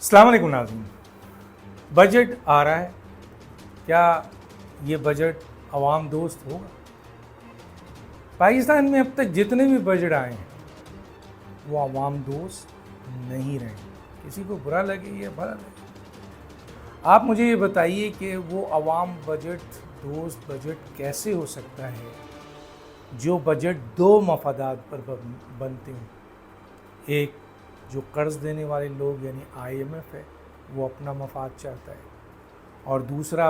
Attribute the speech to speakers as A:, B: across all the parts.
A: السلام علیکم ناظرین، بجٹ آ رہا ہے، کیا یہ بجٹ عوام دوست ہوگا؟ پاکستان میں اب تک جتنے بھی بجٹ آئے ہیں وہ عوام دوست نہیں رہے، کسی کو برا لگے یا بھلا لگے۔ آپ مجھے یہ بتائیے کہ وہ عوام بجٹ دوست بجٹ کیسے ہو سکتا ہے جو بجٹ دو مفادات پر بنتے ہیں؟ ایک جو قرض دینے والے لوگ یعنی IMF ہے، وہ اپنا مفاد چاہتا ہے، اور دوسرا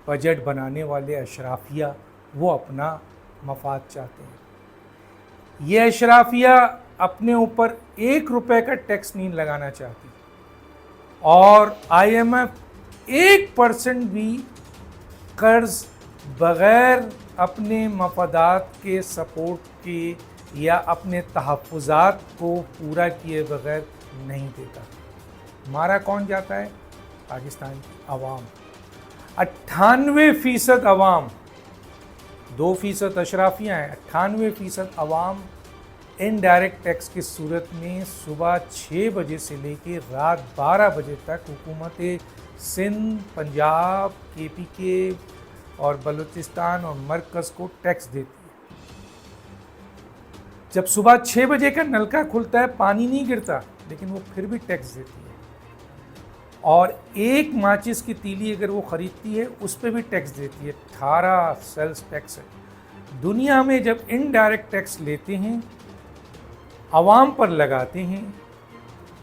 A: بجٹ بنانے والے اشرافیہ وہ اپنا مفاد چاہتے ہیں۔ یہ اشرافیہ اپنے اوپر 1 روپے کا ٹیکس نہیں لگانا چاہتی، اور IMF 1% بھی قرض بغیر اپنے مفادات کے سپورٹ کے یا اپنے تحفظات کو پورا کیے بغیر نہیں دیتا۔ مارا کون جاتا ہے؟ پاکستان کی عوام۔ 98% عوام، 2% اشرافیہ ہیں، 98% عوام انڈائریکٹ ٹیکس کی صورت میں صبح 6 بجے سے لے کے رات 12 بجے تک حکومت سندھ، پنجاب، KPK اور بلوچستان اور مرکز کو ٹیکس دیتی ہے۔ جب صبح 6 بجے کا نلکا کھلتا ہے پانی نہیں گرتا، لیکن وہ پھر بھی ٹیکس دیتی ہے، اور 1 ماچس کی تیلی اگر وہ خریدتی ہے اس پہ بھی ٹیکس دیتی ہے۔ 18 سیلز ٹیکس ہے۔ دنیا میں جب انڈائریکٹ ٹیکس لیتے ہیں، عوام پر لگاتے ہیں،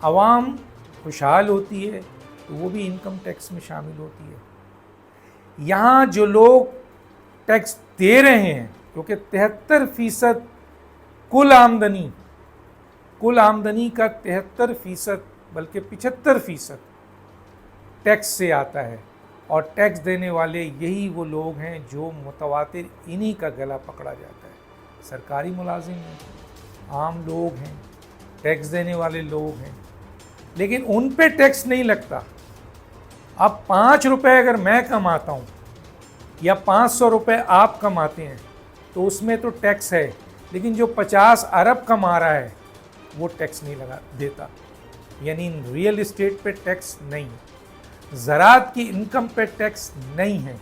A: عوام خوشحال ہوتی ہے تو وہ بھی انکم ٹیکس میں شامل ہوتی ہے۔ یہاں جو لوگ ٹیکس دے رہے ہیں، کیونکہ 73% کل آمدنی کا 73% بلکہ 75% ٹیکس سے آتا ہے، اور ٹیکس دینے والے یہی وہ لوگ ہیں جو متواتر انہی کا گلا پکڑا جاتا ہے۔ سرکاری ملازم ہیں، عام لوگ ہیں، ٹیکس دینے والے لوگ ہیں، لیکن ان پہ ٹیکس نہیں لگتا۔ اب 5 روپے اگر میں کماتا ہوں یا 500 روپے آپ کماتے ہیں تو اس میں تو ٹیکس ہے، لیکن جو 50 ارب کما رہا ہے وہ ٹیکس نہیں دیتا، یعنی ریئل اسٹیٹ پہ ٹیکس نہیں، زراعت کی انکم پہ ٹیکس نہیں ہے،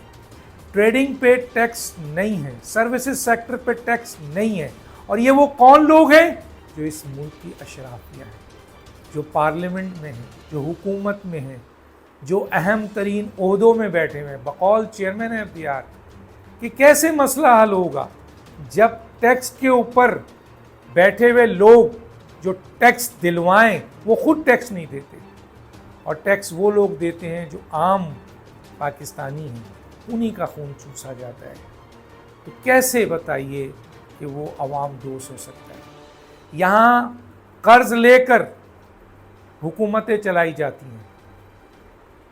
A: ٹریڈنگ پہ ٹیکس نہیں ہے، سروسز سیکٹر پہ ٹیکس نہیں ہے۔ اور یہ وہ کون لوگ ہیں؟ جو اس ملک کی اشرافیہ ہیں، جو پارلیمنٹ میں ہیں، جو حکومت میں ہیں، جو اہم ترین عہدوں میں بیٹھے ہوئے ہیں۔ بقول چیئرمین FBR کہ کیسے مسئلہ حل ہوگا جب ٹیکس کے اوپر بیٹھے ہوئے لوگ جو ٹیکس دلوائیں وہ خود ٹیکس نہیں دیتے، اور ٹیکس وہ لوگ دیتے ہیں جو عام پاکستانی ہیں، انہی کا خون چوسا جاتا ہے۔ تو کیسے بتائیے کہ وہ عوام دوست ہو سکتا ہے؟ یہاں قرض لے کر حکومتیں چلائی جاتی ہیں،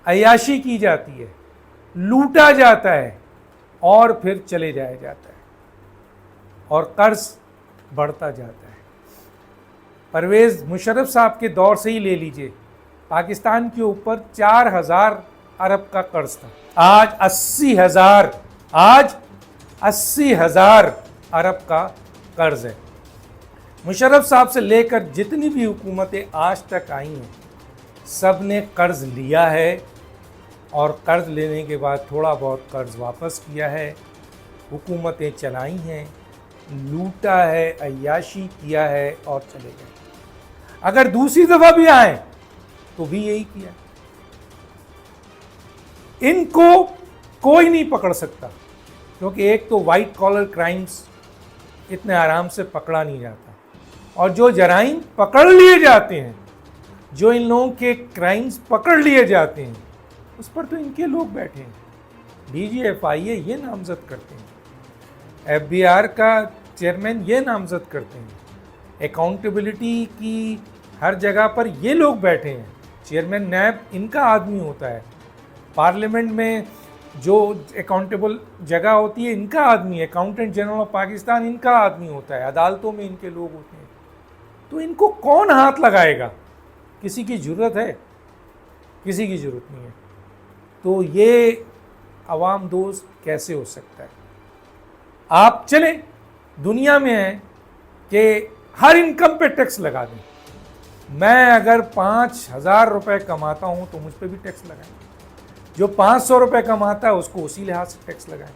A: عیاشی کی جاتی ہے، لوٹا جاتا ہے، اور پھر چلے جایا جاتا ہے، اور قرض بڑھتا جاتا ہے۔ پرویز مشرف صاحب کے دور سے ہی لے لیجئے، پاکستان کے اوپر 4000 ارب کا قرض تھا، آج 80,000 ارب کا قرض ہے۔ مشرف صاحب سے لے کر جتنی بھی حکومتیں آج تک آئی ہیں، سب نے قرض لیا ہے، اور قرض لینے کے بعد تھوڑا بہت قرض واپس کیا ہے، حکومتیں چلائی ہیں، لوٹا ہے، عیاشی کیا ہے، اور چلے گئے۔ اگر دوسری دفعہ بھی آئیں تو بھی یہی کیا۔ ان کو کوئی نہیں پکڑ سکتا، کیونکہ ایک تو وائٹ کالر کرائمز اتنے آرام سے پکڑا نہیں جاتا، اور جو جرائم پکڑ لیے جاتے ہیں، جو ان لوگوں کے کرائمز پکڑ لیے جاتے ہیں، اس پر تو ان کے لوگ بیٹھے ہیں۔ DGFIA یہ نامزد کرتے ہیں، FBR کا چیئرمین یہ نامزد کرتے ہیں، اکاؤنٹیبلٹی کی ہر جگہ پر یہ لوگ بیٹھے ہیں، چیئرمین نیب ان کا آدمی ہوتا ہے، پارلیمنٹ میں جو اکاؤنٹیبل جگہ ہوتی ہے ان کا آدمی ہے، اکاؤنٹنٹ جنرل آف پاکستان ان کا آدمی ہوتا ہے، عدالتوں میں ان کے لوگ ہوتے ہیں۔ تو ان کو کون ہاتھ لگائے گا؟ کسی کی جرت ہے؟ کسی کی ضرورت نہیں ہے۔ تو یہ عوام دوست کیسے ہو سکتا ہے؟ آپ چلیں دنیا میں ہیں کہ ہر انکم پہ ٹیکس لگا دیں، میں اگر 5,000 روپے کماتا ہوں تو مجھ پہ بھی ٹیکس لگائیں، جو 500 روپے کماتا ہے اس کو اسی لحاظ سے ٹیکس لگائیں،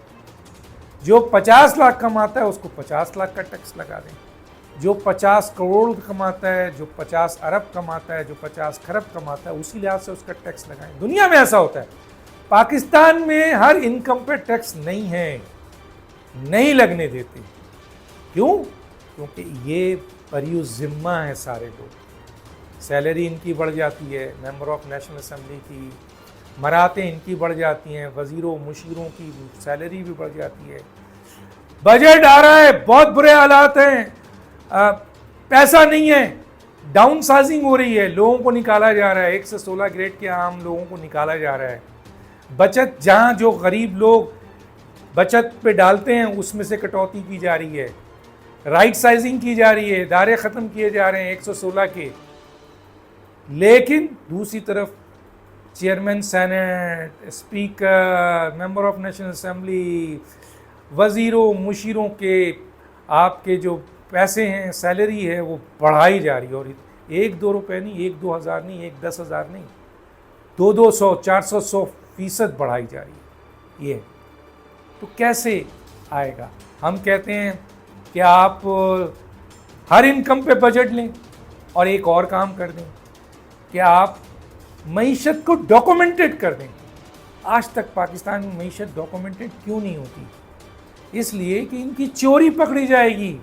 A: جو 50 لاکھ کماتا ہے اس کو 50 لاکھ کا ٹیکس لگا دیں، جو 50 کروڑ کماتا ہے، جو 50 ارب کماتا ہے، جو 50 کھرب کماتا ہے، اسی لحاظ سے اس کا ٹیکس لگائیں۔ دنیا میں ایسا ہوتا ہے، پاکستان میں ہر انکم پہ ٹیکس نہیں ہے، نہیں لگنے دیتے۔ کیوں؟ کیونکہ یہ بریو ذمہ ہے سارے لوگ، سیلری ان کی بڑھ جاتی ہے، ممبر آف نیشنل اسمبلی کی مراتیں ان کی بڑھ جاتی ہیں، وزیروں مشیروں کی سیلری بھی بڑھ جاتی ہے، بجٹ آ رہا ہے، بہت برے حالات ہیں، پیسہ نہیں ہے، ڈاؤن سائزنگ ہو رہی ہے، لوگوں کو نکالا جا رہا ہے، 1 سے 16 گریڈ کے عام لوگوں کو نکالا جا رہا ہے، بچت جہاں جو غریب لوگ بچت پہ ڈالتے ہیں اس میں سے کٹوتی کی جا رہی ہے، رائٹ سائزنگ کی جا رہی ہے، ادارے ختم کیے جا رہے ہیں 116 کے، لیکن دوسری طرف chairman senate, speaker, member of national assembly, وزیروں مشیروں کے آپ کے جو پیسے ہیں، سیلری ہے، وہ بڑھائی جا رہی ہے، اور 1-2 روپے نہیں، 1-2 ہزار نہیں، 10,000 نہیں، 200 400 100% بڑھائی جا رہی ہے۔ یہ تو کیسے آئے گا؟ ہم کہتے ہیں کہ آپ ہر انکم پہ بجٹ لیں، اور ایک اور کام کر دیں کہ آپ معیشت کو ڈاکومنٹڈ کر دیں۔ آج تک پاکستان میں معیشت ڈاکومنٹڈ کیوں نہیں ہوتی؟ اس لیے کہ ان کی چوری پکڑی جائے گی۔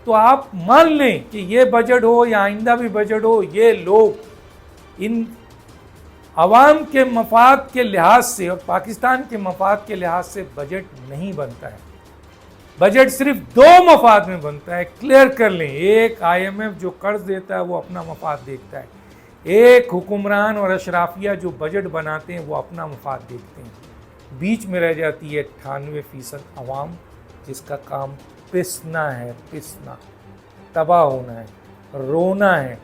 A: تو آپ مان لیں کہ یہ بجٹ ہو یا آئندہ بھی بجٹ ہو، یہ لوگ ان عوام کے مفاد کے لحاظ سے اور پاکستان کے مفاد کے لحاظ سے بجٹ نہیں بنتا ہے۔ بجٹ صرف 2 مفاد میں بنتا ہے، کلیئر کر لیں۔ ایک IMF جو قرض دیتا ہے وہ اپنا مفاد دیکھتا ہے، ایک حکمران اور اشرافیہ جو بجٹ بناتے ہیں وہ اپنا مفاد دیکھتے ہیں۔ بیچ میں رہ جاتی ہے 98% عوام، جس کا کام پسنا ہے، پسنا، تباہ ہونا ہے، رونا ہے۔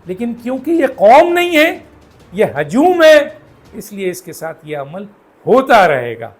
A: لیکن کیونکہ یہ قوم نہیں ہے، یہ ہجوم ہے، اس لیے اس کے ساتھ یہ عمل ہوتا رہے گا۔